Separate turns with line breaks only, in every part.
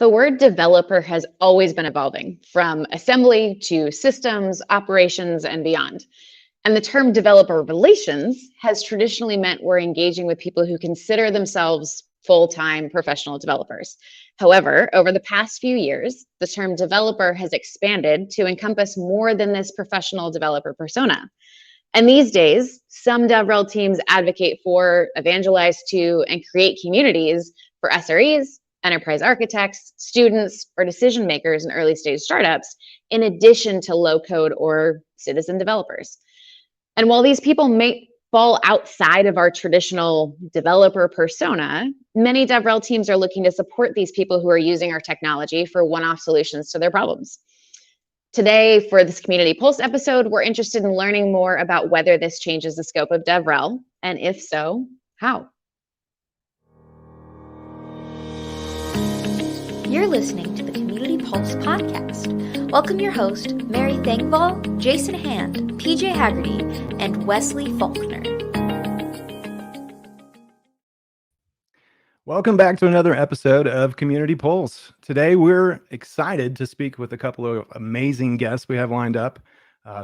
The word developer has always been evolving from assembly to systems, operations, and beyond. And the term developer relations has traditionally meant we're engaging with people who consider themselves full time professional developers. However, over the past few years, the term developer has expanded to encompass more than this professional developer persona. And these days, some DevRel teams advocate for, evangelize to, and create communities for SREs, enterprise architects, students, or decision makers in early stage startups, in addition to low code or citizen developers. And while these people may fall outside of our traditional developer persona, many DevRel teams are looking to support these people who are using our technology for one-off solutions to their problems. Today, for this Community Pulse episode, we're interested in learning more about whether this changes the scope of DevRel, and if so, how.
You're listening to the Community Pulse podcast. Welcome your host, Mary Thangvall, Jason Hand, PJ Haggerty, and Wesley Faulkner.
Welcome back to another episode of Community Pulse. Today, we're excited to speak with a couple of amazing guests we have lined up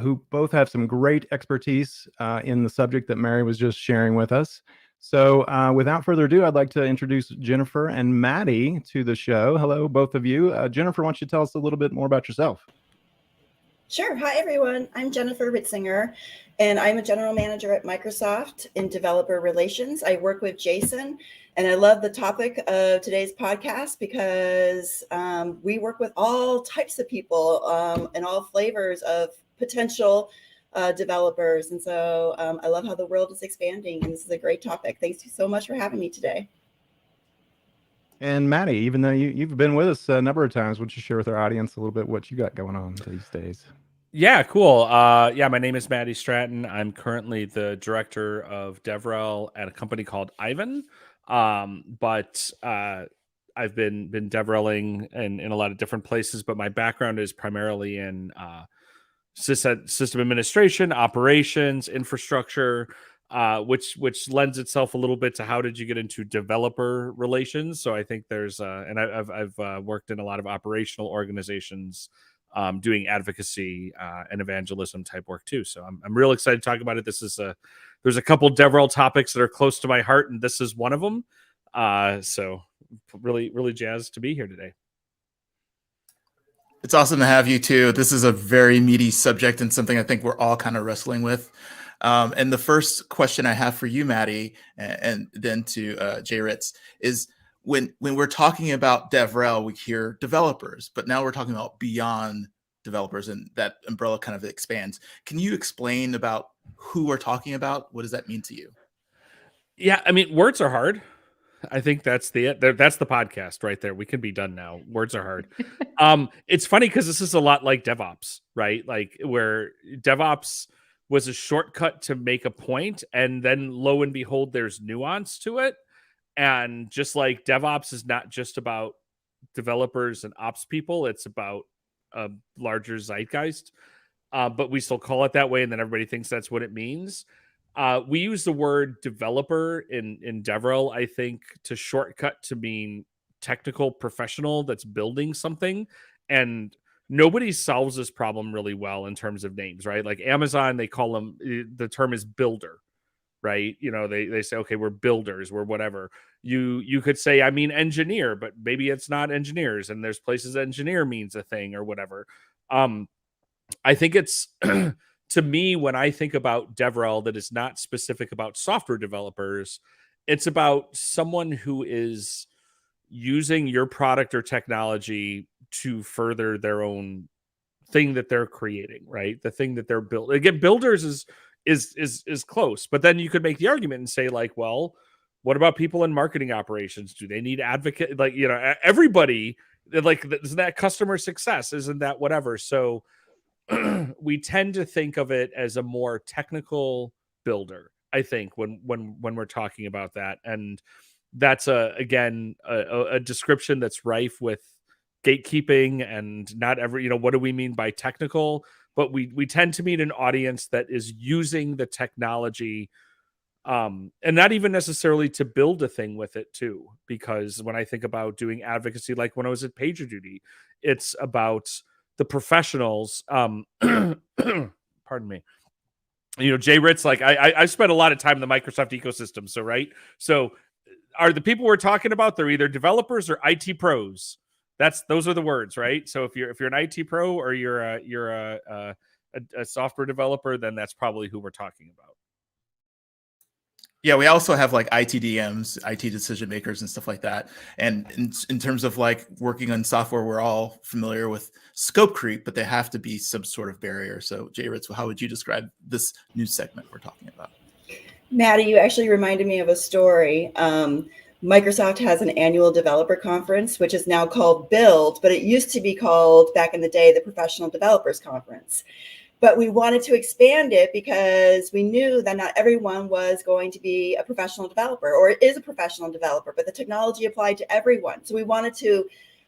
who both have some great expertise in the subject that Mary was just sharing with us. So without further ado, I'd like to introduce Jennifer and Maddie to the show. Hello, both of you. Jennifer, why don't you tell us a little bit more about yourself?
Sure. Hi, everyone. I'm Jennifer Ritzinger, and I'm a general manager at Microsoft in developer relations. I work with Jason, and I love the topic of today's podcast because we work with all types of people and all flavors of potential developers. And so I love how the world is expanding, and this is a great topic. Thanks so much for having me today.
And Maddie, even though you've been with us a number of times, would you share with our audience a little bit what you got going on these days?
Yeah, cool. My name is Maddie Stratton. I'm currently the director of DevRel at a company called Ivan. But I've been DevReling in a lot of different places, but my background is primarily in system administration, operations, infrastructure, which lends itself a little bit to how did you get into developer relations. So I think there's and I've worked in a lot of operational organizations doing advocacy and evangelism type work too. So I'm real excited to talk about it. There's a couple DevRel topics that are close to my heart, and this is one of them. So really jazzed to be here today.
It's awesome to have you too. This is a very meaty subject and something I think we're all kind of wrestling with. And the first question I have for you, Maddie, and then to Jay Ritz, is when we're talking about DevRel, we hear developers, but now we're talking about beyond developers, and that umbrella kind of expands. Can you explain about who we're talking about? What does that mean to you?
Yeah, I mean, words are hard. I think that's the podcast right there. We can be done now. Words are hard. It's funny because this is a lot like DevOps, right? Like where DevOps was a shortcut to make a point, and then lo and behold, there's nuance to it. And just like DevOps is not just about developers and ops people, it's about a larger zeitgeist. But we still call it that way, and then everybody thinks that's what it means. We use the word developer in DevRel, I think, to shortcut to mean technical professional that's building something. And nobody solves this problem really well in terms of names, right? Like Amazon, they call them, the term is builder, right? You know, they say, okay, we're builders, we're whatever. You could say, I mean engineer, but maybe it's not engineers. And there's places engineer means a thing or whatever. I think it's... To me, when I think about DevRel that is not specific about software developers, it's about someone who is using your product or technology to further their own thing that they're creating, right? The thing that they're building. Again, builders is close, but then you could make the argument and say, like, well, what about people in marketing operations? Do they need advocate? Like, you know, everybody, like, isn't that customer success? Isn't that whatever? So we tend to think of it as a more technical builder, I think, when we're talking about that. And that's again a description that's rife with gatekeeping and not every, what do we mean by technical? But we tend to meet an audience that is using the technology And not even necessarily to build a thing with it too, because when I think about doing advocacy, like when I was at PagerDuty, it's about the professionals. Pardon me. Jay Ritz, like I spent a lot of time in the Microsoft ecosystem. So, right. So are the people we're talking about, they're either developers or IT pros. Those are the words, right? So if you're an IT pro or you're a software developer, then that's probably who we're talking about.
Yeah, we also have like ITDMs, IT decision makers, and stuff like that. And in terms of like working on software, we're all familiar with scope creep, but there have to be some sort of barrier. So, Jay Ritz, how would you describe this new segment we're talking about?
Maddie, you actually reminded me of a story. Microsoft has an annual developer conference, which is now called Build, but it used to be called, back in the day, the Professional Developers Conference. But we wanted to expand it because we knew that not everyone was going to be a professional developer or is a professional developer, but the technology applied to everyone. So we wanted to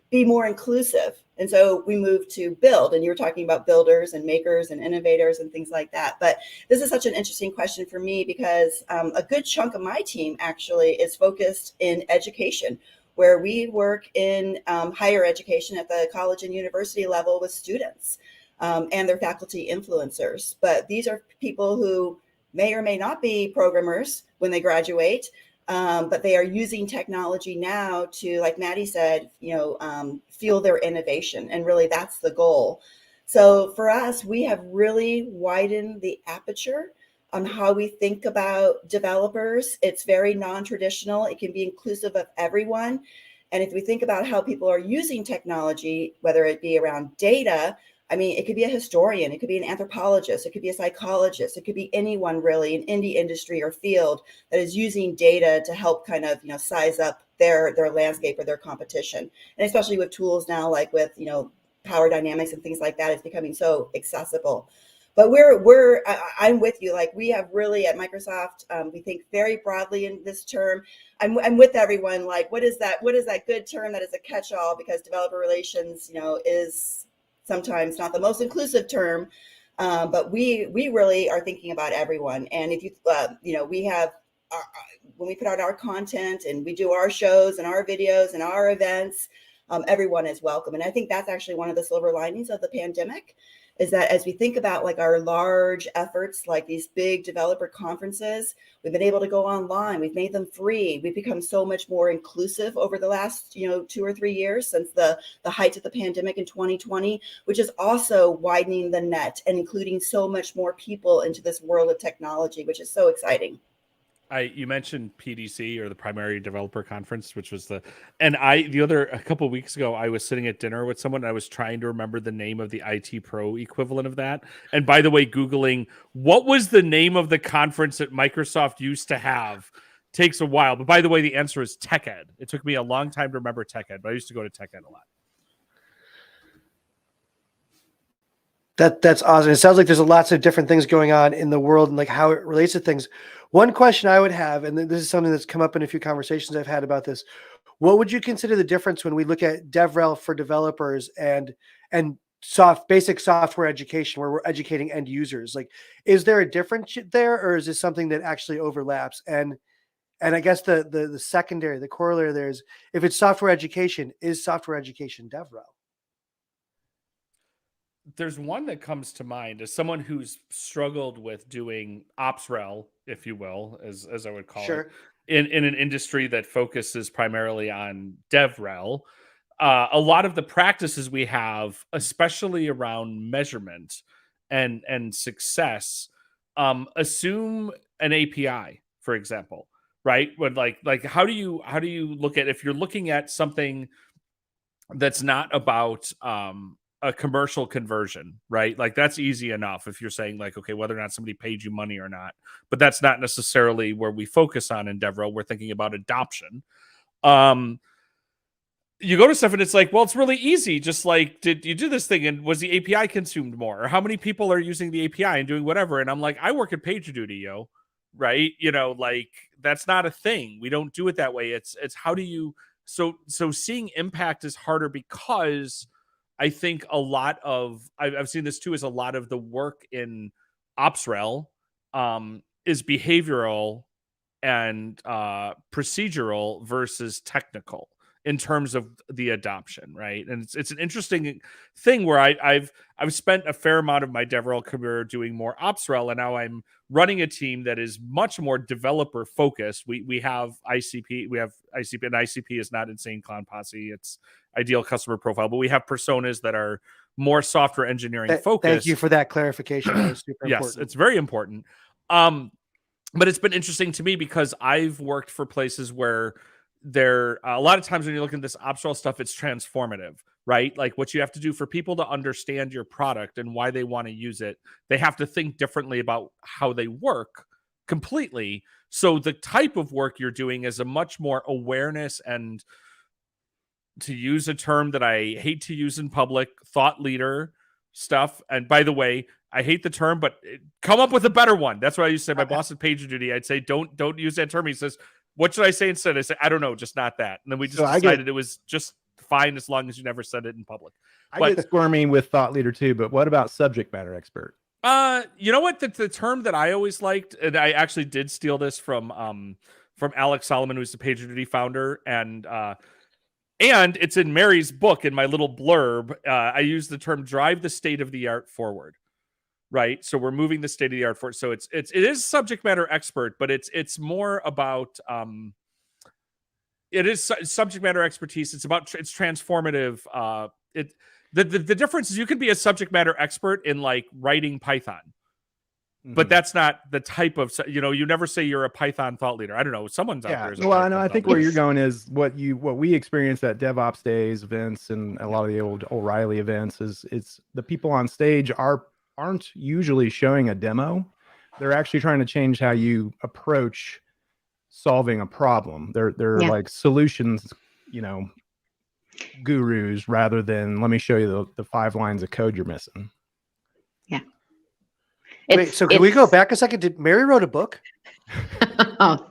be more inclusive. And so we moved to Build, and you were talking about builders and makers and innovators and things like that. But this is such an interesting question for me because a good chunk of my team actually is focused in education, where we work in higher education at the college and university level with students. And their faculty influencers. But these are people who may or may not be programmers when they graduate, but they are using technology now to, like Maddie said, fuel their innovation. And really, that's the goal. So for us, we have really widened the aperture on how we think about developers. It's very non-traditional. It can be inclusive of everyone. And if we think about how people are using technology, whether it be around data, I mean, it could be a historian, it could be an anthropologist, it could be a psychologist, it could be anyone really in any industry or field that is using data to help kind of, size up their landscape or their competition. And especially with tools now, like with, power dynamics and things like that, it's becoming so accessible. But I'm with you. Like we have really at Microsoft, we think very broadly in this term. I'm with everyone. Like, what is that good term that is a catch-all? Because developer relations, is sometimes not the most inclusive term, but we really are thinking about everyone. And if we have when we put out our content and we do our shows and our videos and our events, everyone is welcome. And I think that's actually one of the silver linings of the pandemic, is that as we think about like our large efforts, like these big developer conferences, we've been able to go online. We've made them free. We've become so much more inclusive over the last, 2 or 3 years since the height of the pandemic in 2020, which is also widening the net and including so much more people into this world of technology, which is so exciting.
You mentioned PDC, or the Primary Developer Conference, which was a couple of weeks ago, I was sitting at dinner with someone and I was trying to remember the name of the IT Pro equivalent of that. And by the way, Googling what was the name of the conference that Microsoft used to have takes a while. But by the way, the answer is TechEd. It took me a long time to remember TechEd, but I used to go to TechEd a lot.
That's awesome. It sounds like there's lots of different things going on in the world and like how it relates to things. One question I would have, and this is something that's come up in a few conversations I've had about this, what would you consider the difference when we look at DevRel for developers and basic software education, where we're educating end users? Like, is there a difference there, or is this something that actually overlaps? And I guess the secondary, the corollary there is, if it's software education, is software education DevRel?
There's one that comes to mind as someone who's struggled with doing OpsRel, if you will, as I would call it, in an industry that focuses primarily on DevRel. A lot of the practices we have, especially around measurement and success, assume an API, for example, right? When like how do you look at, if you're looking at something that's not about a commercial conversion, right? Like that's easy enough if you're saying like, okay, whether or not somebody paid you money or not, but that's not necessarily where we focus on in DevRel. We're thinking about adoption. You go to stuff and it's like, well, it's really easy. Just like, did you do this thing and was the API consumed more? Or how many people are using the API and doing whatever? And I'm like, I work at PagerDuty, yo, right? Like that's not a thing. We don't do it that way. It's how do you, so seeing impact is harder because I think a lot of, I've seen this too, is a lot of the work in OpsRel is behavioral procedural versus technical in terms of the adoption, right? And it's an interesting thing where I've spent a fair amount of my DevRel career doing more OpsRel, and now I'm running a team that is much more developer focused. We have ICP, and ICP is not Insane Clown Posse, it's Ideal Customer Profile, but we have personas that are more software engineering focused.
Thank you for that clarification. That was super
yes,
important.
it's very important. But it's been interesting to me because I've worked for places where a lot of times when you look at this optional stuff, it's transformative, right? Like what you have to do for people to understand your product and why they want to use it, they have to think differently about how they work completely. So the type of work you're doing is a much more awareness and, to use a term that I hate to use in public, thought leader stuff. And by the way, I hate the term, but come up with a better one. That's what I used to say. My boss at PagerDuty, I'd say, don't use that term. He says, what should I say instead? I say, I don't know, just not that. And then we just decided it was just fine as long as you never said it in public.
I get squirmy with thought leader too, but what about subject matter expert?
You know what? The term that I always liked, and I actually did steal this from Alex Solomon, who's the PagerDuty founder, and it's in Mary's book in my little blurb. I use the term drive the state of the art forward. Right. So we're moving the state of the art forward. So it is subject matter expert, but it's more about it is subject matter expertise. It's transformative. The difference is you can be a subject matter expert in like writing Python. But that's not the type of, you never say you're a Python thought leader. I don't know. Someone's out there.
Well, I know. I think where you're going is what we experienced at DevOps Days events and a lot of the old O'Reilly events is it's the people on stage aren't usually showing a demo. They're actually trying to change how you approach solving a problem. They're like solutions, gurus rather than let me show you the 5 lines of code you're missing.
Yeah.
Wait, so can we go back a second? Did Mary wrote a book?
Oh.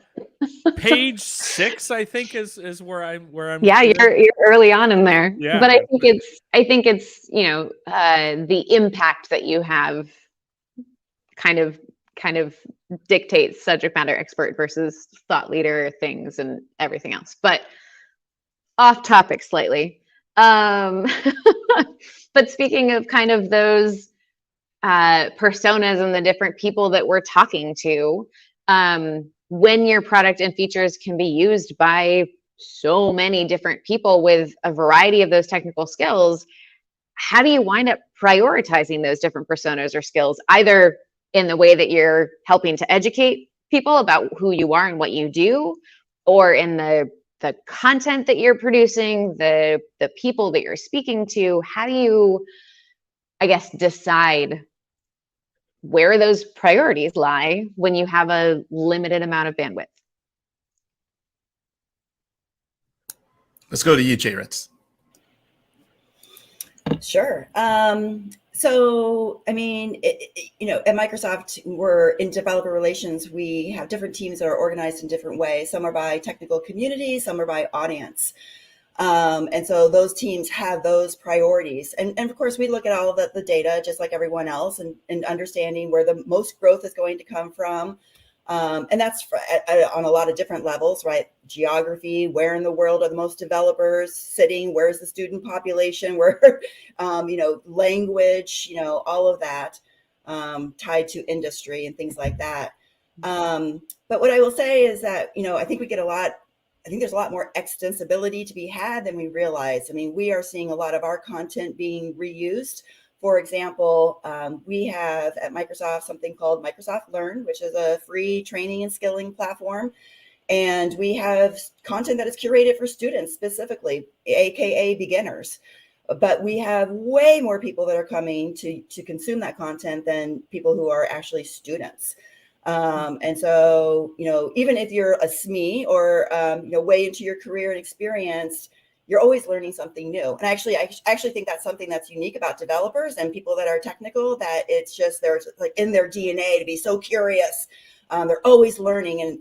Page 6, I think, is where I'm.
Yeah, you're early on in there.
Yeah,
but I think it's the impact that you have kind of dictates subject matter expert versus thought leader things and everything else. But off topic slightly. But speaking of kind of those personas and the different people that we're talking to, when your product and features can be used by so many different people with a variety of those technical skills, how do you wind up prioritizing those different personas or skills, either in the way that you're helping to educate people about who you are and what you do, or in the content that you're producing, the people that you're speaking to? How do you, I guess, decide where those priorities lie when you have a limited amount of bandwidth?
Let's go to you, Jay Ritz.
Sure. So, I mean, at Microsoft, we're in developer relations. We have different teams that are organized in different ways. Some are by technical community, some are by audience. And so those teams have those priorities. And of course, we look at all of the data, just like everyone else, and understanding where the most growth is going to come from. And that's on a lot of different levels, right? Geography, where in the world are the most developers sitting? Where's the student population? Where, language, all of that tied to industry and things like that. But what I will say is that, I think there's a lot more extensibility to be had than we realize. I mean, we are seeing a lot of our content being reused. For example, we have at Microsoft something called Microsoft Learn, which is a free training and skilling platform. And we have content that is curated for students specifically, AKA beginners. But we have way more people that are coming to consume that content than people who are actually students. And so, even if you're a SME or, way into your career and experience, you're always learning something new. And I actually think that's something that's unique about developers and people that are technical, that it's just, they're like in their DNA to be so curious. They're always learning. And,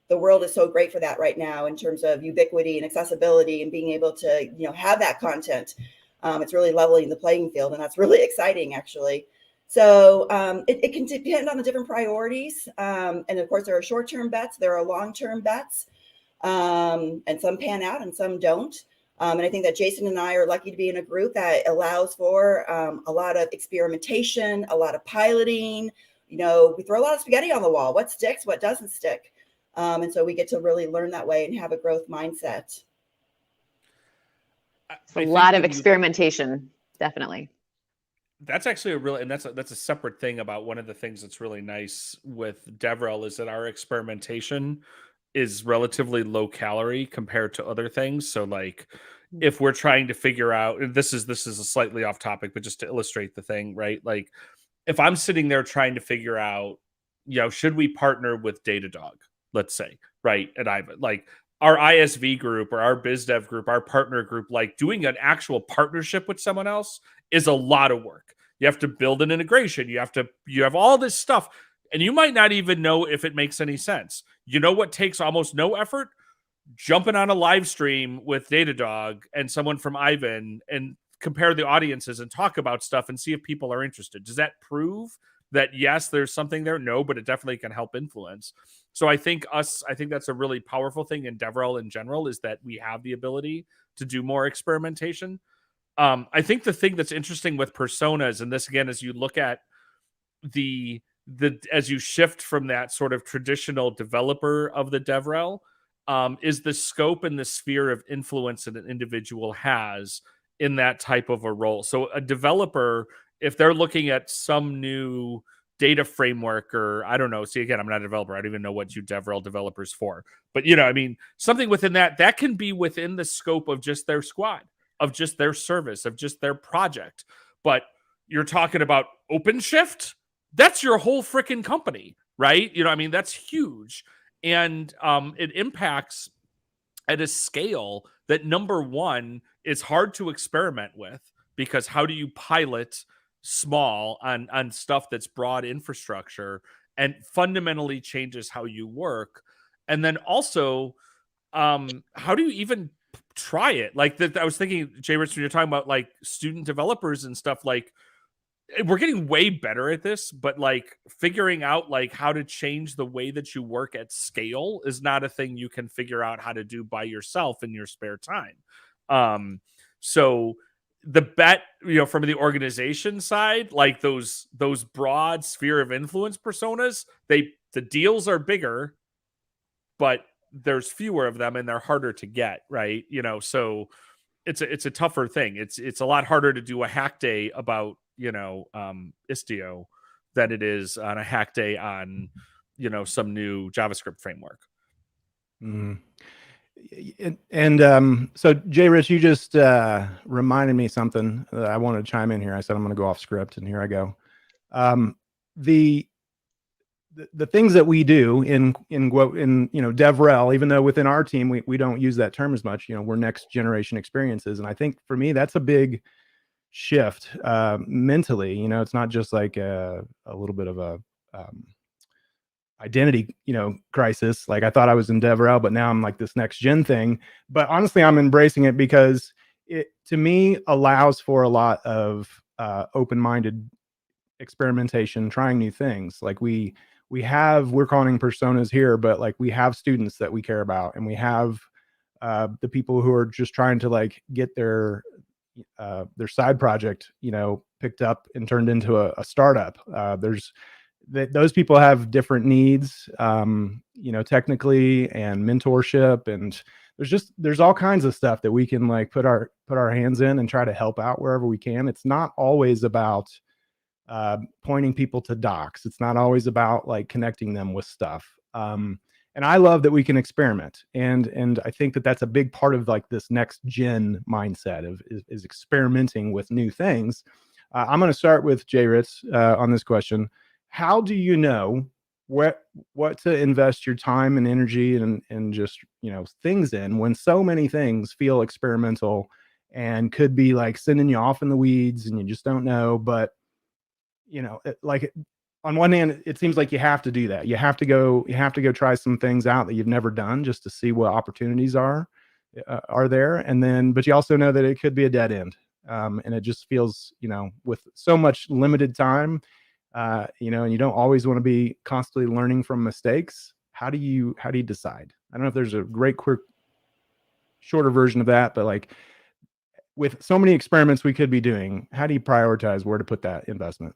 the world is so great for that right now in terms of ubiquity and accessibility and being able to, have that content. It's really leveling the playing field, and that's really exciting, actually. So it can depend on the different priorities. And of course, there are short-term bets, there are long-term bets, and some pan out and some don't. And I think that Jason and I are lucky to be in a group that allows for a lot of experimentation, a lot of piloting. We throw a lot of spaghetti on the wall. What sticks, what doesn't stick. And so we get to really learn that way and have a growth mindset.
It's a lot of experimentation, definitely.
That's actually that's a separate thing about one of the things that's really nice with DevRel is that our experimentation is relatively low calorie compared to other things. So like if we're trying to figure out, and this is a slightly off topic, but just to illustrate the thing, right? Like if I'm sitting there trying to figure out, should we partner with Datadog, let's say, right? And like our ISV group or our biz dev group, our partner group, like doing an actual partnership with someone else is a lot of work. You have to build an integration. You have all this stuff, and you might not even know if it makes any sense. You know what takes almost no effort? Jumping on a live stream with Datadog and someone from Ivan and compare the audiences and talk about stuff and see if people are interested. Does that prove that yes, there's something there? No, but it definitely can help influence. So I think that's a really powerful thing in DevRel in general is that we have the ability to do more experimentation. I think the thing that's interesting with personas, and this again, as you look at as you shift from that sort of traditional developer of the DevRel, is the scope and the sphere of influence that an individual has in that type of a role. So a developer, if they're looking at some new data framework or I don't know, see, again, I'm not a developer. I don't even know what you DevRel developers for, but something within that can be within the scope of just their squad, of just their service, of just their project. But you're talking about OpenShift, that's your whole freaking company, right? That's huge. And it impacts at a scale that, number one, is hard to experiment with, because how do you pilot small on stuff that's broad infrastructure, and fundamentally changes how you work? And then also, how do you even try it? Like I was thinking, Jay Rich, when you're talking about like student developers and stuff, like we're getting way better at this, but like figuring out like how to change the way that you work at scale is not a thing you can figure out how to do by yourself in your spare time. So the bet, from the organization side, like those broad sphere of influence personas, the deals are bigger, but there's fewer of them and they're harder to get, right? So it's a tougher thing. It's a lot harder to do a hack day about Istio than it is on a hack day on some new JavaScript framework.
So Jay Rich, you just reminded me something that I wanted to chime in here. I said I'm going to go off script, and here I go. The things that we do in DevRel, even though within our team we don't use that term as much, we're next generation experiences, and I think for me that's a big shift mentally. It's not just like a little bit of a identity crisis. Like I thought I was in DevRel, but now I'm like this next gen thing. But honestly, I'm embracing it because it to me allows for a lot of open-minded experimentation, trying new things. Like we're calling personas here, but like we have students that we care about, and we have the people who are just trying to like get their side project picked up and turned into a startup. Those people have different needs, technically, and mentorship, and there's all kinds of stuff that we can like put our hands in and try to help out wherever we can. It's not always about pointing people to docs. It's not always about like connecting them with stuff. And I love that we can experiment. And I think that that's a big part of like this next gen mindset is experimenting with new things. I'm going to start with Jay Ritz on this question. How do you know what to invest your time and energy and just, things in when so many things feel experimental and could be like sending you off in the weeds and you just don't know? But, on one hand, it seems like you have to do that. You have to go try some things out that you've never done just to see what opportunities are there. And then, but you also know that it could be a dead end. And it just feels, with so much limited time, and you don't always want to be constantly learning from mistakes. How do you decide? I don't know if there's a great quick shorter version of that, but like with so many experiments we could be doing, how do you prioritize where to put that investment?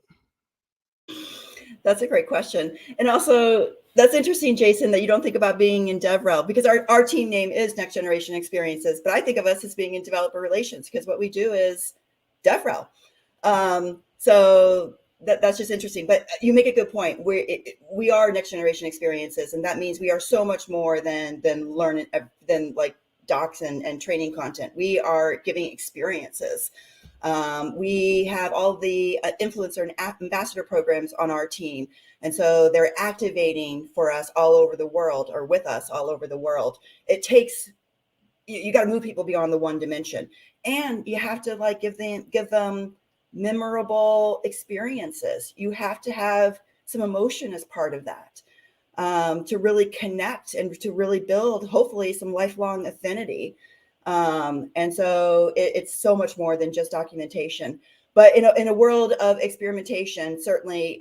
That's a great question. And also, that's interesting, Jason, that you don't think about being in DevRel, because our team name is Next Generation Experiences, but I think of us as being in developer relations because what we do is DevRel. So that's just interesting. But you make a good point. We are Next Generation Experiences, and that means we are so much more than learning, than like docs and training content. We are giving experiences. We have all the influencer and ambassador programs on our team. And so they're activating for us all over the world, or with us all over the world. It takes, you got to move people beyond the one dimension, and you have to like give them memorable experiences. You have to have some emotion as part of that, to really connect and to really build, hopefully, some lifelong affinity. And so it's so much more than just documentation. But in a world of experimentation, certainly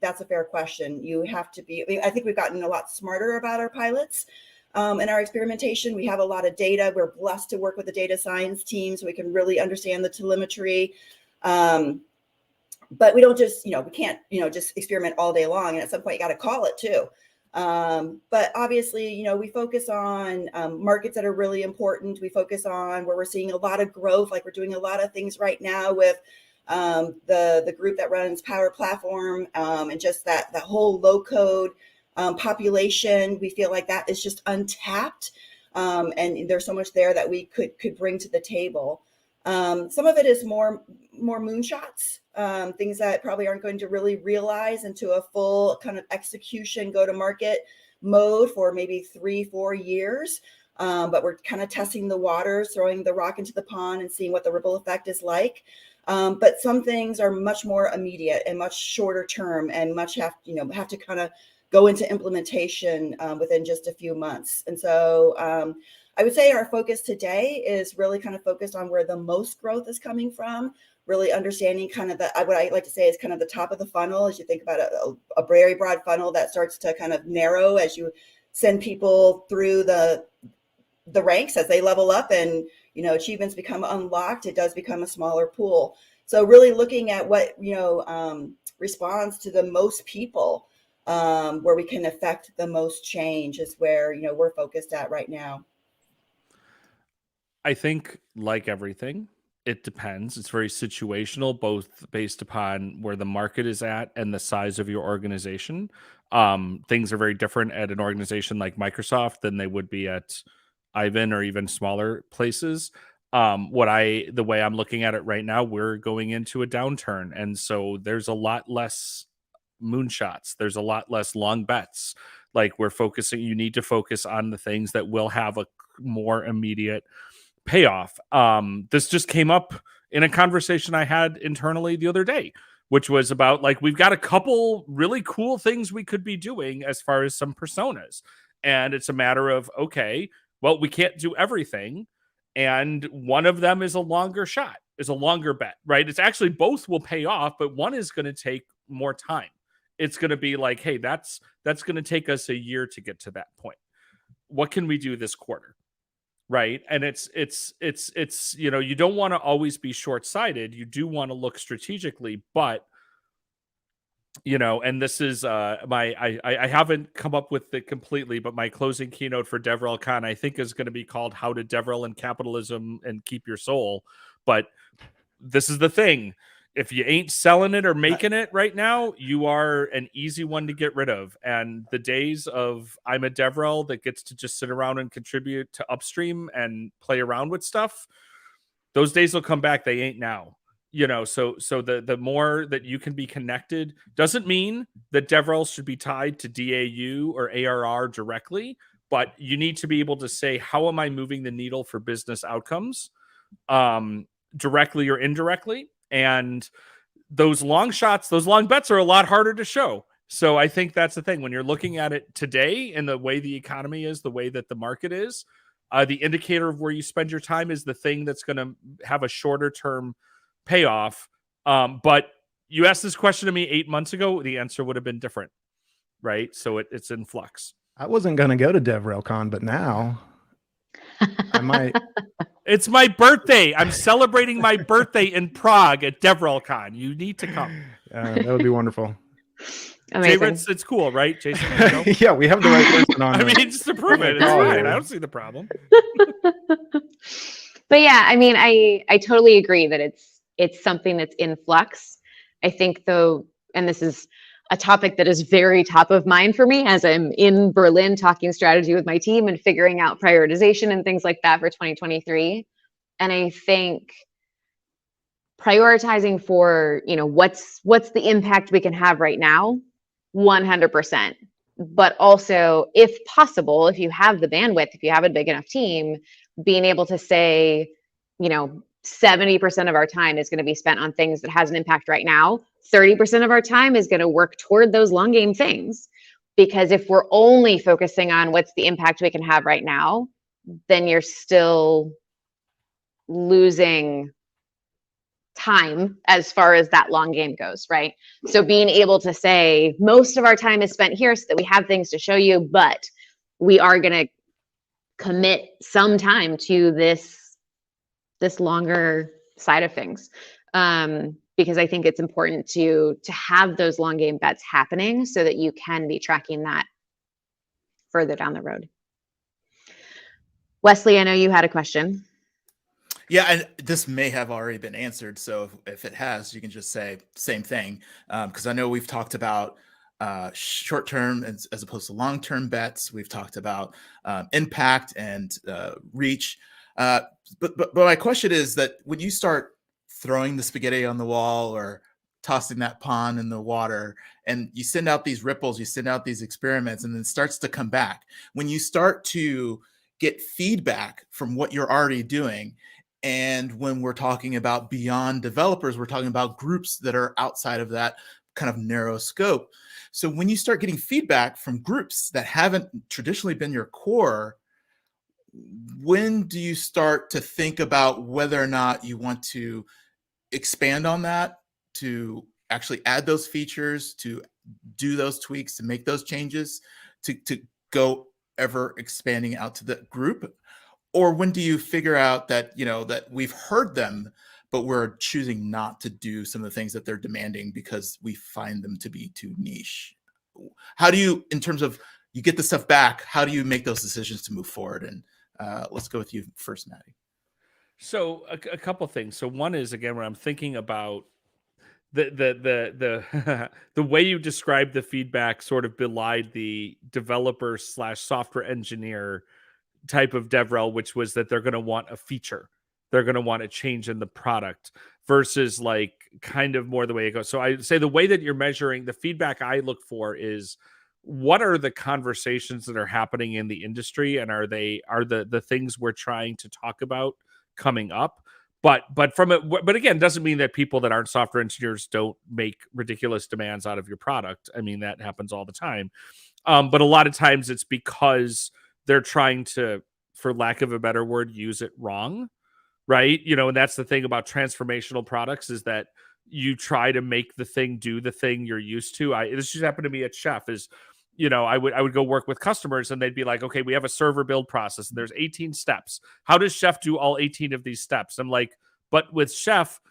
that's a fair question. You have to be, I think we've gotten a lot smarter about our pilots and our experimentation. We have a lot of data. We're blessed to work with the data science team, so we can really understand the telemetry. But we don't just, we can't, just experiment all day long. And at some point you got to call it too. But obviously, we focus on markets that are really important. We focus on where we're seeing a lot of growth, like we're doing a lot of things right now with the group that runs Power Platform, and just that whole low code population. We feel like that is just untapped, and there's so much there that we could bring to the table. Some of it is more moonshots, things that probably aren't going to really realize into a full kind of execution, go-to-market mode for maybe 3-4 years. But we're kind of testing the waters, throwing the rock into the pond and seeing what the ripple effect is like. But some things are much more immediate and much shorter term, and have to kind of go into implementation within just a few months. And so I would say our focus today is really kind of focused on where the most growth is coming from, really understanding kind of what I like to say is kind of the top of the funnel, as you think about a very broad funnel that starts to kind of narrow as you send people through the ranks as they level up and, achievements become unlocked. It does become a smaller pool. So really looking at what, responds to the most people, where we can affect the most change is where, we're focused at right now.
I think, like everything, it depends. It's very situational, both based upon where the market is at and the size of your organization. Things are very different at an organization like Microsoft than they would be at Ivan or even smaller places. The way I'm looking at it right now, we're going into a downturn. And so there's a lot less moonshots. There's a lot less long bets. Like you need to focus on the things that will have a more immediate payoff. This just came up in a conversation I had internally the other day, which was about like, we've got a couple really cool things we could be doing as far as some personas. And it's a matter of, okay, well, we can't do everything. And one of them is a longer shot, is a longer bet, right? It's actually both will pay off, but one is going to take more time. It's going to be like, hey, that's going to take us a year to get to that point. What can we do this quarter? Right. And it's you don't want to always be short-sighted. You do want to look strategically, but and this is I haven't come up with it completely, but my closing keynote for DevRel Con, I think, is going to be called How to DevRel in Capitalism and Keep Your Soul. But this is the thing. If you ain't selling it or making it right now, you are an easy one to get rid of. And the days of I'm a DevRel that gets to just sit around and contribute to upstream and play around with stuff, those days will come back. They ain't now. So the more that you can be connected doesn't mean that DevRel should be tied to DAU or ARR directly, but you need to be able to say, how am I moving the needle for business outcomes, directly or indirectly? And those long shots, those long bets are a lot harder to show. So I think that's the thing. When you're looking at it today and the way the economy is, the way that the market is, the indicator of where you spend your time is the thing that's going to have a shorter term payoff. But you asked this question to me 8 months ago, the answer would have been different, right? So it's in flux.
I wasn't going to go to DevRel Con, but now I might.
It's my birthday. I'm celebrating my birthday in Prague at DevRelCon. You need to come.
That would be wonderful.
Amazing.
Ritz, it's cool, right, Jason? You know?
Yeah, we have the right person on.
I mean, just to prove it, it's
Oh,
fine.
yeah.
I don't see the problem.
But yeah, I mean, I totally agree that it's something that's in flux. I think though, and this is a topic that is very top of mind for me as I'm in Berlin talking strategy with my team and figuring out prioritization and things like that for 2023. And I think prioritizing for, what's the impact we can have right now, 100%. But also, if possible, if you have the bandwidth, if you have a big enough team, being able to say, 70% of our time is going to be spent on things that has an impact right now. 30% of our time is going to work toward those long game things. Because if we're only focusing on what's the impact we can have right now, then you're still losing time as far as that long game goes, right? So being able to say most of our time is spent here so that we have things to show you, but we are going to commit some time to this longer side of things, because I think it's important to have those long game bets happening so that you can be tracking that further down the road. Wesley, I know you had a question.
Yeah, and this may have already been answered. So if it has, you can just say same thing. Because I know we've talked about short-term as opposed to long-term bets. We've talked about impact and reach. But my question is that when you start throwing the spaghetti on the wall or tossing that pond in the water, and you send out these ripples, you send out these experiments, and then it starts to come back. When you start to get feedback from what you're already doing, and when we're talking about beyond developers, we're talking about groups that are outside of that kind of narrow scope. So when you start getting feedback from groups that haven't traditionally been your core, when do you start to think about whether or not you want to expand on that, to actually add those features, to do those tweaks, to make those changes, to go ever expanding out to the group? Or when do you figure out that, that we've heard them, but we're choosing not to do some of the things that they're demanding because we find them to be too niche? How do you, in terms of you get the stuff back, how do you make those decisions to move forward? And let's go with you first, Maddie.
So a couple things. So one is, again, when I'm thinking about the way you described the feedback sort of belied the developer / software engineer type of DevRel, which was that they're going to want a feature. They're going to want a change in the product versus like kind of more the way it goes. So I say the way that you're measuring the feedback I look for is what are the conversations that are happening in the industry, and are the things we're trying to talk about coming up? But again, doesn't mean that people that aren't software engineers don't make ridiculous demands out of your product. I mean, that happens all the time. But a lot of times it's because they're trying to, for lack of a better word, use it wrong, right? And that's the thing about transformational products, is that you try to make the thing do the thing you're used to. This just happened to me at Chef. I would go work with customers and they'd be like, okay, we have a server build process and there's 18 steps. How does Chef do all 18 of these steps? I'm like, but with Chef,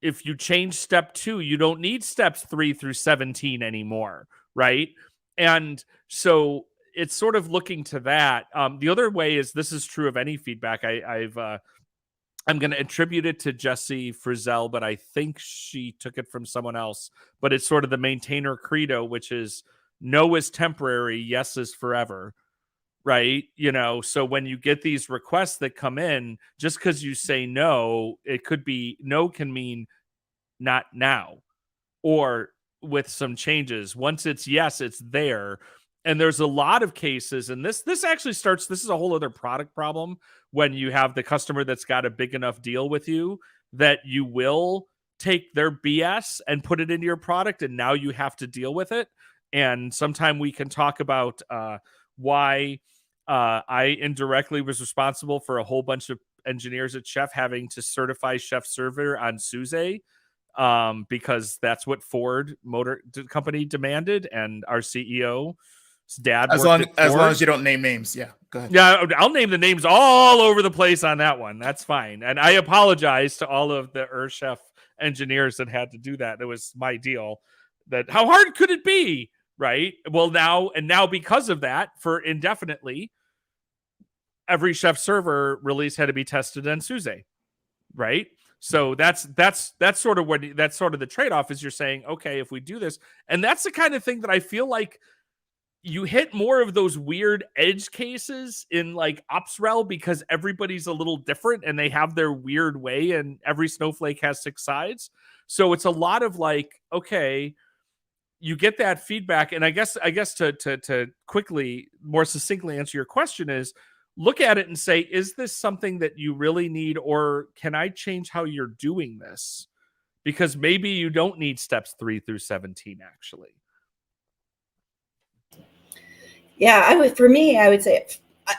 if you change step 2, you don't need steps 3 through 17 anymore, right? And so it's sort of looking to that. The other way is, this is true of any feedback. I'm going to attribute it to Jessie Frizzell, but I think she took it from someone else. But it's sort of the maintainer credo, which is no is temporary, yes is forever, right? So when you get these requests that come in, just because you say no, it could be no can mean not now, or with some changes. Once it's yes, it's there. And there's a lot of cases, and this actually starts, this is a whole other product problem, when you have the customer that's got a big enough deal with you that you will take their BS and put it into your product, and now you have to deal with it. And sometime we can talk about why I indirectly was responsible for a whole bunch of engineers at Chef having to certify Chef Server on SUSE because that's what Ford Motor Company demanded, and our CEO's dad
As
worked
long
at
as long
Ford.
as you don't name names. Yeah, go ahead.
Yeah, I'll name the names all over the place on that one. That's fine. And I apologize to all of the Urchef engineers that had to do that. It was my deal. That how hard could it be? Right. Well, now because of that, for indefinitely, every Chef server release had to be tested on SUSE. Right. So that's sort of the trade-off is you're saying, okay, if we do this, and that's the kind of thing that I feel like you hit more of those weird edge cases in like OpsRel because everybody's a little different and they have their weird way, and every snowflake has 6 sides. So it's a lot of like, okay, you get that feedback. And I guess to quickly, more succinctly answer your question is look at it and say, is this something that you really need, or can I change how you're doing this? Because maybe you don't need steps 3 through 17 actually.
Yeah, for me, I would say,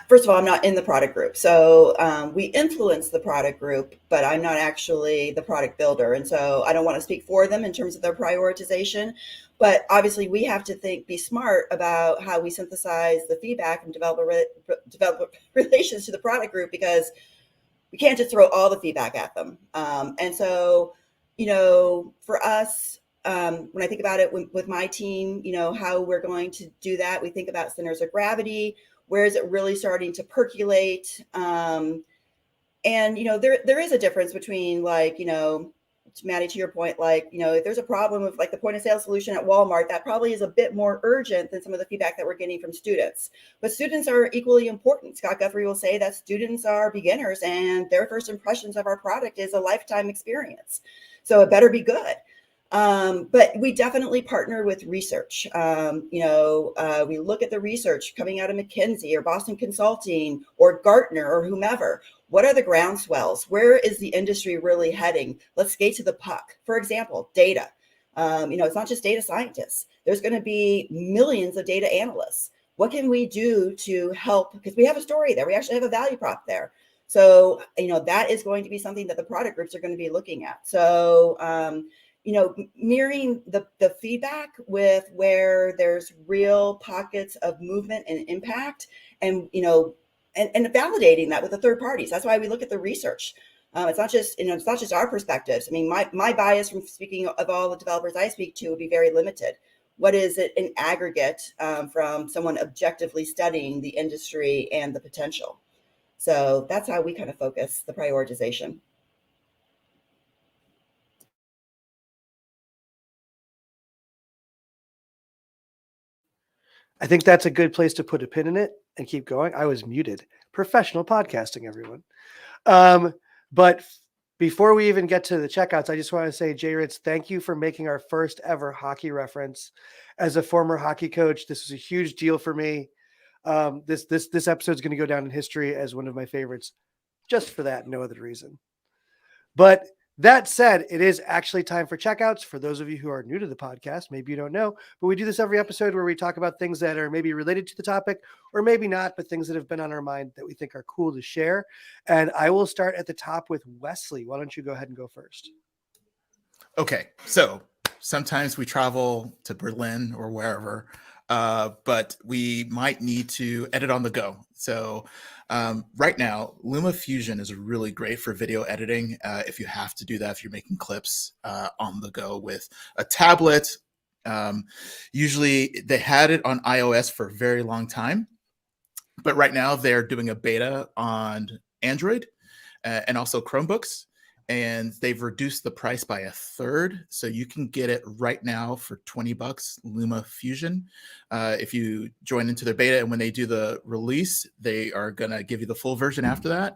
first of all, I'm not in the product group. So we influence the product group, but I'm not actually the product builder. And so I don't want to speak for them in terms of their prioritization. But obviously, we have to be smart about how we synthesize the feedback and develop relations to the product group, because we can't just throw all the feedback at them. And so, for us, when I think about it with my team, how we're going to do that, we think about centers of gravity. Where is it really starting to percolate? And, there is a difference between Maddie, to your point, if there's a problem with the point of sale solution at Walmart, that probably is a bit more urgent than some of the feedback that we're getting from students. But students are equally important. Scott Guthrie will say that students are beginners and their first impressions of our product is a lifetime experience. So it better be good. But we definitely partner with research. We look at the research coming out of McKinsey or Boston Consulting or Gartner or whomever. What are the groundswells? Where is the industry really heading? Let's skate to the puck. For example, data. It's not just data scientists. There's going to be millions of data analysts. What can we do to help? Because we have a story there. We actually have a value prop there. So, that is going to be something that the product groups are going to be looking at. So, mirroring the feedback with where there's real pockets of movement and impact, and and validating that with the third parties. That's why we look at the research. It's not just our perspectives. I mean, my bias from speaking of all the developers I speak to would be very limited. What is it in aggregate from someone objectively studying the industry and the potential? So that's how we kind of focus the prioritization.
I think that's a good place to put a pin in it and keep going. I was muted. Professional podcasting, everyone. But before we even get to the checkouts, I just want to say, Jay Ritz, thank you for making our first ever hockey reference. As a former hockey coach, this was a huge deal for me. This episode is going to go down in history as one of my favorites, just for that, no other reason. But that said, it is actually time for checkouts. For those of you who are new to the podcast, maybe you don't know, but we do this every episode where we talk about things that are maybe related to the topic or maybe not, but things that have been on our mind that we think are cool to share. And I will start at the top with Wesley. Why don't you go ahead and go first?
Okay, so sometimes we travel to Berlin or wherever, but we might need to edit on the go. So right now, LumaFusion is really great for video editing. If you have to do that, if you're making clips on the go with a tablet. Usually they had it on iOS for a very long time, but right now they're doing a beta on Android and also Chromebooks. And they've reduced the price by 1/3. So you can get it right now for $20, LumaFusion. If you join into their beta, and when they do the release, they are going to give you the full version after that.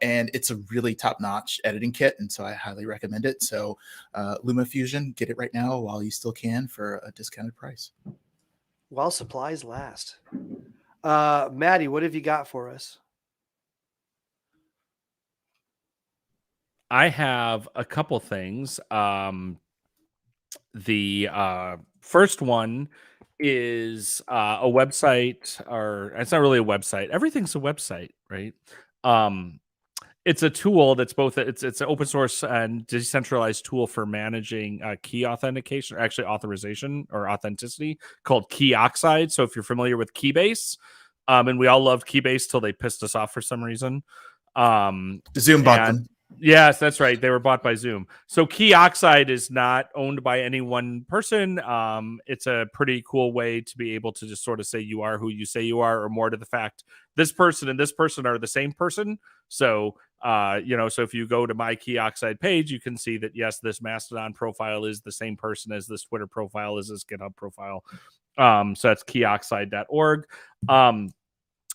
And it's a really top-notch editing kit. And so I highly recommend it. So LumaFusion, get it right now while you still can for a discounted price.
While supplies last. Maddie, what have you got for us?
I have a couple things. The first one is a website, or it's not really a website. Everything's a website, right? it's a tool that's both it's an open source and decentralized tool for managing key authentication, or actually authorization or authenticity, called Key Oxide. So if you're familiar with Keybase, and we all loved Keybase till they pissed us off for some reason.
Zoom bought them.
Yes, that's right. They were bought by Zoom. So Key Oxide is not owned by any one person. It's a pretty cool way to be able to just sort of say you are who you say you are, or more to the fact, this person and this person are the same person. So, so if you go to my Key Oxide page, you can see that, yes, this Mastodon profile is the same person as this Twitter profile, is this GitHub profile. So that's keyoxide.org.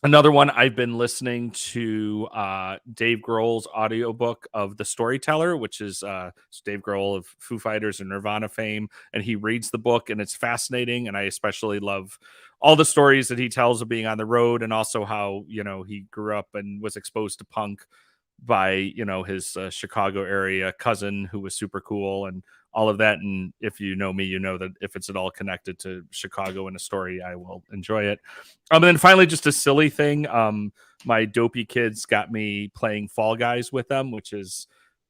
Another one, I've been listening to Dave Grohl's audiobook of The Storyteller, which is Dave Grohl of Foo Fighters and Nirvana fame. And he reads the book, and it's fascinating. And I especially love all the stories that he tells of being on the road, and also how, he grew up and was exposed to punk by, his Chicago area cousin who was super cool and all of that. And if you know me, you know that if it's at all connected to Chicago in a story, I will enjoy it. And then finally, just a silly thing. My dopey kids got me playing Fall Guys with them, which is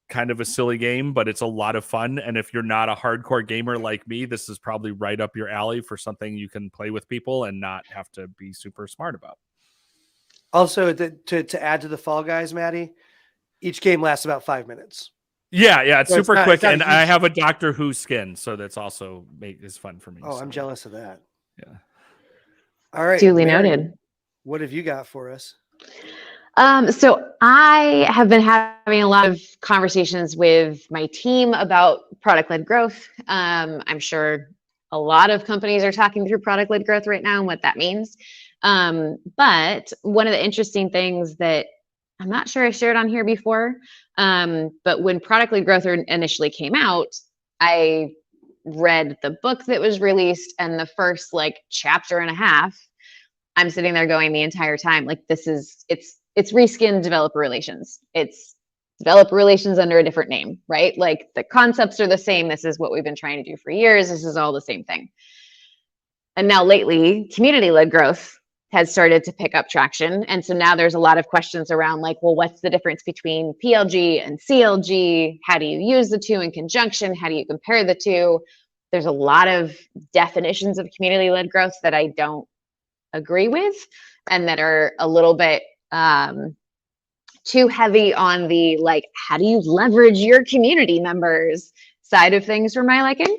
kind of a silly game, but it's a lot of fun. And if you're not a hardcore gamer like me, this is probably right up your alley for something you can play with people and not have to be super smart about.
Also, to add to the Fall Guys, Maddie, each game lasts about 5 minutes.
Yeah, it's
So
super
it's
quick,
not
and
huge.
I have a Doctor Who skin, so that's also is fun for me.
Oh,
so.
I'm jealous of that.
Yeah.
All right.
Duly
Mary,
noted.
what have you got for us?
So I have been having a lot of conversations with my team about product-led growth. I'm sure a lot of companies are talking through product-led growth right now and what that means. But one of the interesting things that I'm not sure I shared on here before, but when product-led growth initially came out, I read the book that was released, and the first chapter and a half, I'm sitting there going the entire time, it's reskinned developer relations. It's developer relations under a different name, right? Like the concepts are the same. This is what we've been trying to do for years. This is all the same thing. And now lately, community-led growth has started to pick up traction. And so now there's a lot of questions around what's the difference between PLG and CLG? How do you use the two in conjunction? How do you compare the two? There's a lot of definitions of community-led growth that I don't agree with, and that are a little bit too heavy on the how do you leverage your community members side of things for my liking.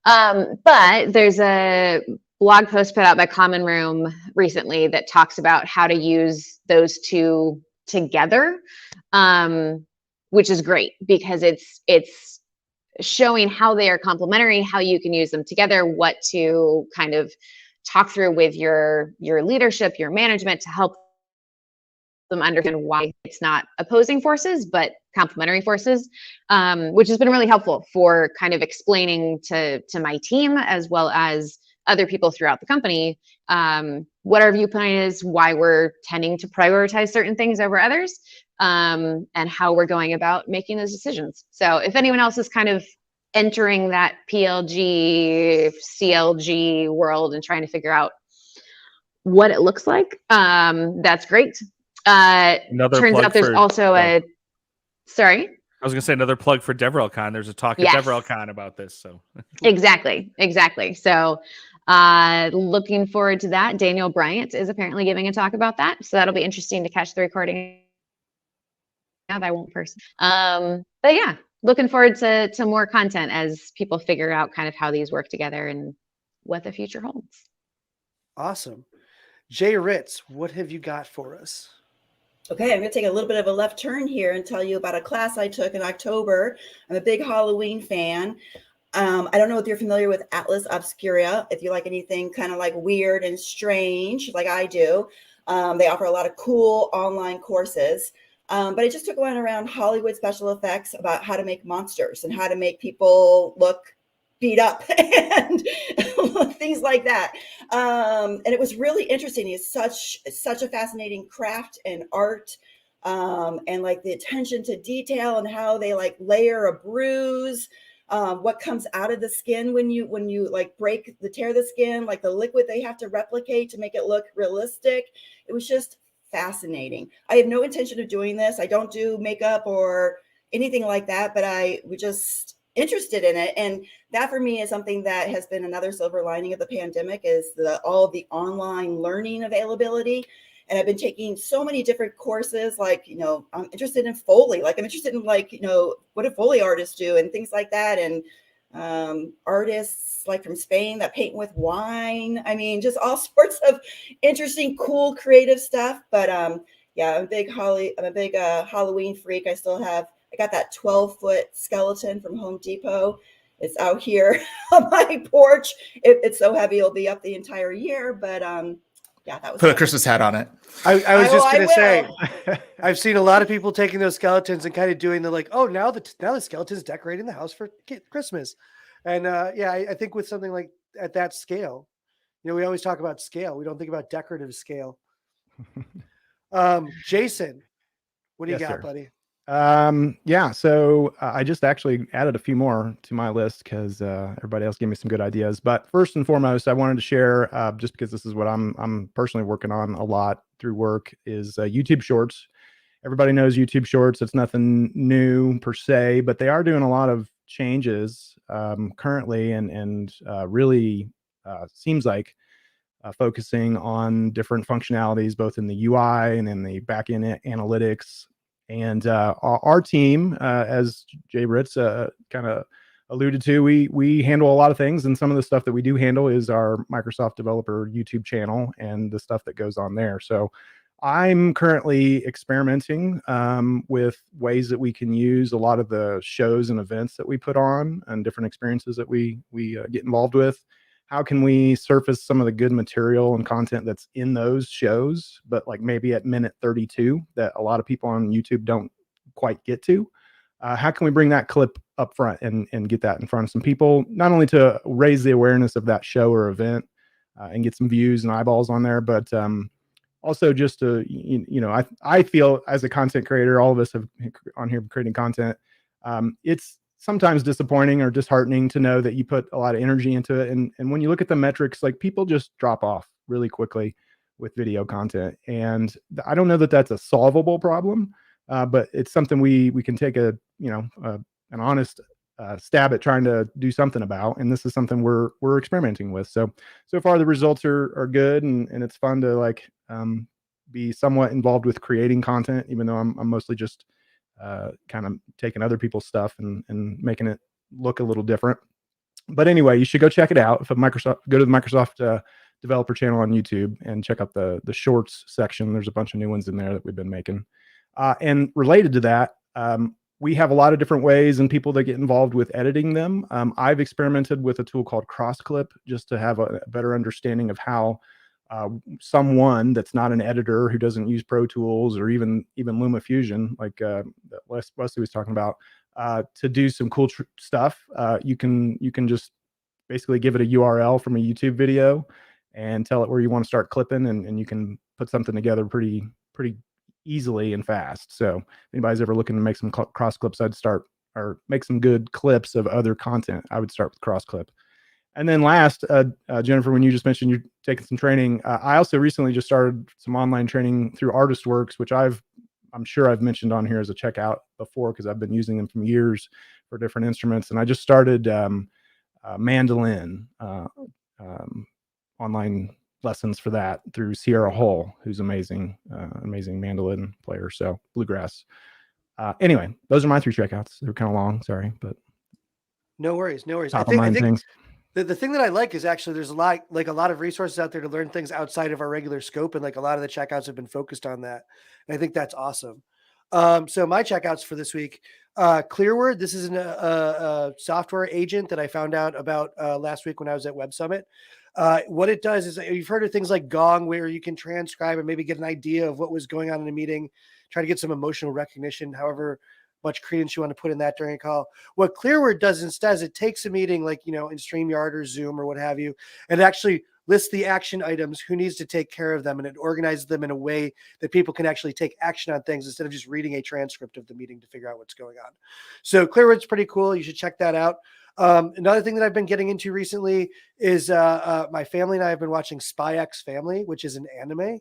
But there's a blog post put out by Common Room recently that talks about how to use those two together, which is great because it's showing how they are complementary, how you can use them together, what to kind of talk through with your leadership, your management, to help them understand why it's not opposing forces, but complementary forces, which has been really helpful for kind of explaining to my team as well as other people throughout the company what our viewpoint is, why we're tending to prioritize certain things over others, and how we're going about making those decisions. So if anyone else is kind of entering that PLG, CLG world and trying to figure out what it looks like, that's great. Turns out there's also sorry?
I was going to say another plug for DevRelCon. There's a talk at DevRelCon about this. So
Exactly. So looking forward to that. Daniel Bryant is apparently giving a talk about that. So that'll be interesting to catch the recording. I won't person. But yeah, looking forward to more content as people figure out kind of how these work together and what the future holds.
Awesome. Jay Ritz, what have you got for us?
Okay, I'm going to take a little bit of a left turn here and tell you about a class I took in October. I'm a big Halloween fan. I don't know if you're familiar with Atlas Obscura. If you like anything kind of weird and strange, like I do, they offer a lot of cool online courses. But I just took one around Hollywood special effects about how to make monsters and how to make people look beat up and things like that. And it was really interesting. It's such a fascinating craft and art, and the attention to detail and how they layer a bruise, what comes out of the skin when you tear the skin, the liquid they have to replicate to make it look realistic. It was just fascinating. I have no intention of doing this. I don't do makeup or anything like that, but I was just interested in it. And that for me is something that has been another silver lining of the pandemic, is all of the online learning availability. And I've been taking so many different courses, like, I'm interested in Foley, like I'm interested in what do Foley artists do and things like that. And artists like from Spain that paint with wine. I mean, just all sorts of interesting, cool, creative stuff. But yeah, I'm a big Halloween freak. I got that 12-foot skeleton from Home Depot. It's out here on my porch. It's so heavy, it'll be up the entire year. But yeah, that was
Put a Christmas hat on it.
I was just
I
going to say,
will.
I've seen a lot of people taking those skeletons and kind of doing now the skeleton's decorating the house for Christmas. And yeah, I think with something like at that scale, we always talk about scale. We don't think about decorative scale. Jason, what do you
Yes,
got,
sir.
buddy?
Yeah, so I just actually added a few more to my list because everybody else gave me some good ideas. But first and foremost, I wanted to share, just because this is what I'm personally working on a lot through work, is YouTube Shorts. Everybody knows YouTube Shorts. It's nothing new per se, but they are doing a lot of changes currently, and really seems like focusing on different functionalities, both in the UI and in the backend analytics. And our team, as Jay Ritz kind of alluded to, we handle a lot of things, and some of the stuff that we do handle is our Microsoft Developer YouTube channel and the stuff that goes on there. So I'm currently experimenting with ways that we can use a lot of the shows and events that we put on and different experiences that we get involved with. How can we surface some of the good material and content that's in those shows, but like maybe at minute 32 that a lot of people on YouTube don't quite get to? How can we bring that clip up front and get that in front of some people, not only to raise the awareness of that show or event and get some views and eyeballs on there, but also just to, I feel as a content creator, all of us have on here creating content. It's sometimes disappointing or disheartening to know that you put a lot of energy into it. And when you look at the metrics, like people just drop off really quickly with video content. And I don't know that that's a solvable problem, but it's something we can take an honest stab at trying to do something about. And this is something we're experimenting with. So far the results are good, and it's fun to be somewhat involved with creating content, even though I'm mostly just kind of taking other people's stuff and making it look a little different. But anyway, you should go check it out. Go to the Microsoft developer channel on YouTube and check out the shorts section. There's a bunch of new ones in there that we've been making. And related to that, we have a lot of different ways and people that get involved with editing them. I've experimented with a tool called CrossClip just to have a better understanding of how someone that's not an editor, who doesn't use Pro Tools or even LumaFusion, like Wesley was talking about, to do some cool stuff. You can just basically give it a URL from a YouTube video and tell it where you want to start clipping, and you can put something together pretty easily and fast. So if anybody's ever looking to make some cross clips, or make some good clips of other content, I would start with CrossClip. And then last, Jennifer, when you just mentioned you're taking some training, I also recently just started some online training through ArtistWorks, which I'm sure I've mentioned on here as a checkout before, because I've been using them for years for different instruments. And I just started mandolin online lessons for that through Sierra Hull, who's amazing mandolin player. So bluegrass. Anyway, those are my 3 checkouts. They're kind of long, sorry, but
No worries.
top of mind things.
The thing that I like is actually there's a lot of resources out there to learn things outside of our regular scope. And a lot of the checkouts have been focused on that. And I think that's awesome. So my checkouts for this week, Clearword. This is a software agent that I found out about last week when I was at Web Summit. What it does is, you've heard of things like Gong, where you can transcribe and maybe get an idea of what was going on in a meeting, try to get some emotional recognition, however much credence you want to put in that during a call. What Clearword does instead is it takes a meeting like, in StreamYard or Zoom or what have you, and actually lists the action items, who needs to take care of them, and it organizes them in a way that people can actually take action on things instead of just reading a transcript of the meeting to figure out what's going on. So Clearword's pretty cool. You should check that out. Another thing that I've been getting into recently is my family and I have been watching Spy X Family, which is an anime.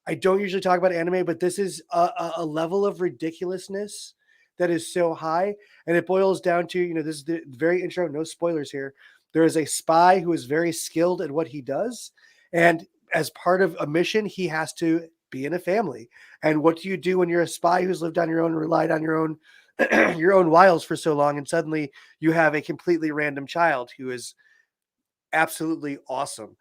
I don't usually talk about anime, but this is a level of ridiculousness that is so high. And it boils down to, this is the very intro, no spoilers here. There is a spy who is very skilled at what he does. And as part of a mission, he has to be in a family. And what do you do when you're a spy who's lived on your own, relied on your own your own wiles for so long, and suddenly you have a completely random child who is absolutely awesome.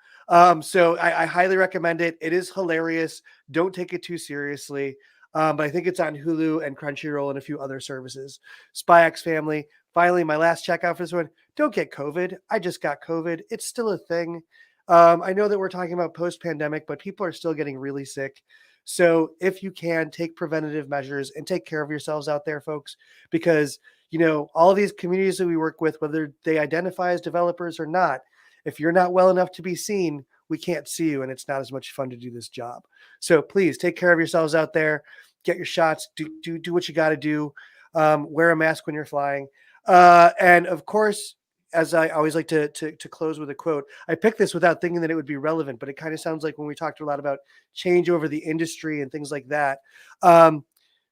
So I highly recommend it. It is hilarious. Don't take it too seriously. But I think it's on Hulu and Crunchyroll and a few other services. Spy X Family. Finally, my last checkout for this one. Don't get COVID. I just got COVID. It's still a thing. I know that we're talking about post-pandemic, but people are still getting really sick. So if you can, take preventative measures and take care of yourselves out there, folks, because, all of these communities that we work with, whether they identify as developers or not, if you're not well enough to be seen, we can't see you, and it's not as much fun to do this job. So please take care of yourselves out there. Get your shots. Do what you got to do. Wear a mask when you're flying. And of course, as I always like to close with a quote, I picked this without thinking that it would be relevant, but it kind of sounds like when we talked a lot about change over the industry and things like that.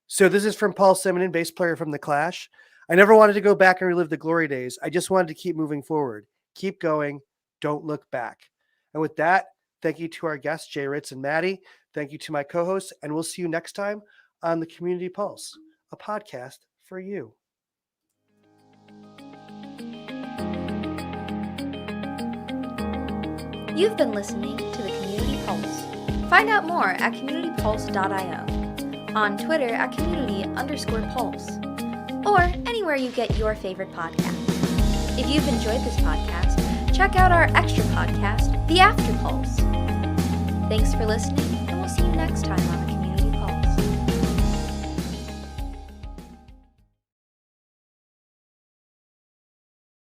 So this is from Paul Simonon, bass player from The Clash. I never wanted to go back and relive the glory days. I just wanted to keep moving forward. Keep going. Don't look back. And with that, thank you to our guests, Jay Ritz and Maddie. Thank you to my co-hosts, and we'll see you next time on the Community Pulse, a podcast for you.
You've been listening to the Community Pulse. Find out more at communitypulse.io, on Twitter at community_pulse, or anywhere you get your favorite podcast. If you've enjoyed this podcast, check out our extra podcast, The After Pulse. Thanks for listening, and we'll see you next time on the